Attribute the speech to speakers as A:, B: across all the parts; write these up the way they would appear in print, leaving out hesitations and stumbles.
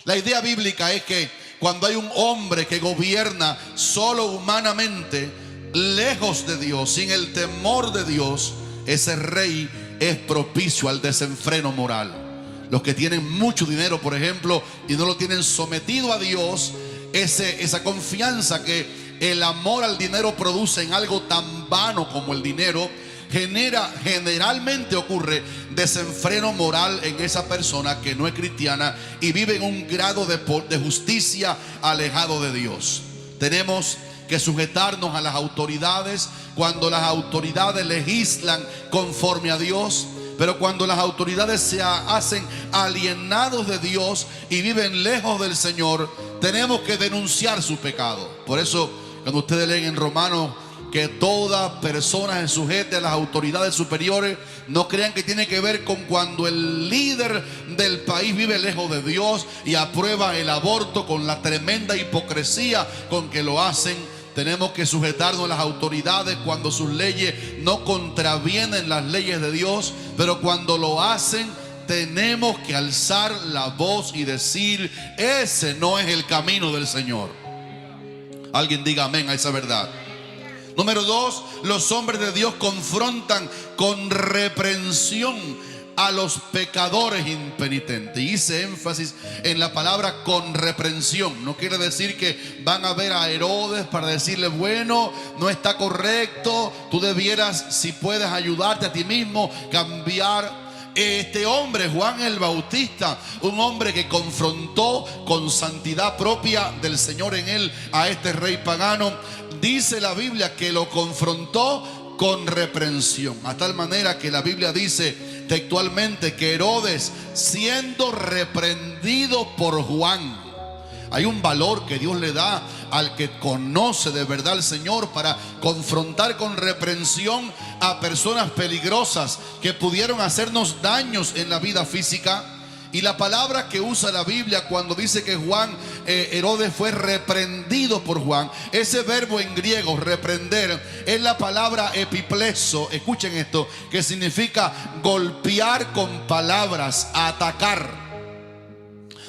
A: La idea bíblica es que cuando hay un hombre que gobierna solo humanamente, lejos de Dios, sin el temor de Dios, ese rey es propicio al desenfreno moral. Los que tienen mucho dinero, por ejemplo, y no lo tienen sometido a Dios, esa confianza que el amor al dinero produce en algo tan vano como el dinero, generalmente ocurre desenfreno moral en esa persona que no es cristiana y vive en un grado de justicia alejado de Dios. Tenemos que sujetarnos a las autoridades cuando las autoridades legislan conforme a Dios, pero cuando las autoridades se hacen alienados de Dios y viven lejos del Señor, tenemos que denunciar su pecado. Por eso, cuando ustedes leen en Romanos que toda persona se sujete a las autoridades superiores, no crean que tiene que ver con cuando el líder del país vive lejos de Dios y aprueba el aborto, con la tremenda hipocresía con que lo hacen. Tenemos que sujetarnos a las autoridades cuando sus leyes no contravienen las leyes de Dios, pero cuando lo hacen tenemos que alzar la voz y decir: ese no es el camino del Señor. Alguien diga amén a esa verdad. Número 2, los hombres de Dios confrontan con reprensión a los pecadores impenitentes. Hice énfasis en la palabra con reprensión. No quiere decir que van a ver a Herodes para decirle: bueno, no está correcto, tú debieras, si puedes ayudarte a ti mismo, cambiar. Este hombre, Juan el Bautista, un hombre que confrontó con santidad propia del Señor en él a este rey pagano, dice la Biblia que lo confrontó con reprensión, a tal manera que la Biblia dice textualmente que Herodes, siendo reprendido por Juan, hay un valor que Dios le da al que conoce de verdad al Señor para confrontar con reprensión a personas peligrosas que pudieron hacernos daños en la vida física. Y la palabra que usa la Biblia cuando dice que Herodes fue reprendido por Juan, ese verbo en griego, reprender, es la palabra epipleso. Escuchen esto, que significa golpear con palabras, atacar.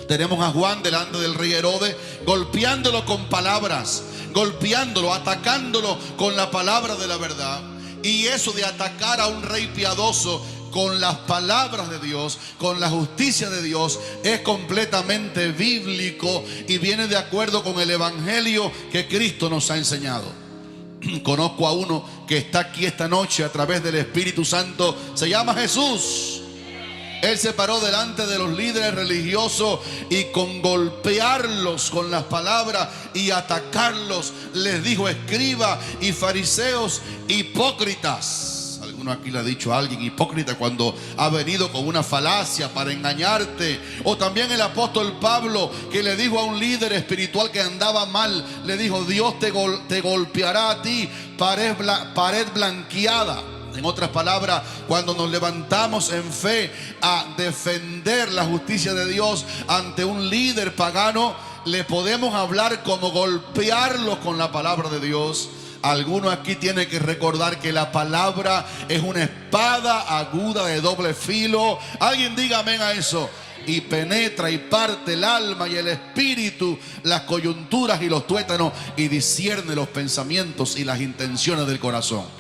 A: Tenemos a Juan delante del rey Herodes, golpeándolo con palabras, golpeándolo, atacándolo con la palabra de la verdad. Y eso de atacar a un rey piadoso con las palabras de Dios, con la justicia de Dios, es completamente bíblico y viene de acuerdo con el evangelio que Cristo nos ha enseñado. Conozco a uno que está aquí esta noche a través del Espíritu Santo, se llama Jesús. Él se paró delante de los líderes religiosos y con golpearlos con las palabras y atacarlos, les dijo: escribas y fariseos hipócritas. Alguno aquí le ha dicho a alguien hipócrita cuando ha venido con una falacia para engañarte. O también el apóstol Pablo, que le dijo a un líder espiritual que andaba mal, le dijo: Dios te golpeará a ti, pared blanqueada. En otras palabras, cuando nos levantamos en fe a defender la justicia de Dios ante un líder pagano, le podemos hablar como golpearlos con la palabra de Dios. Alguno aquí tiene que recordar que la palabra es una espada aguda de doble filo. Alguien diga amén a eso. Y penetra y parte el alma y el espíritu, las coyunturas y los tuétanos, y discierne los pensamientos y las intenciones del corazón.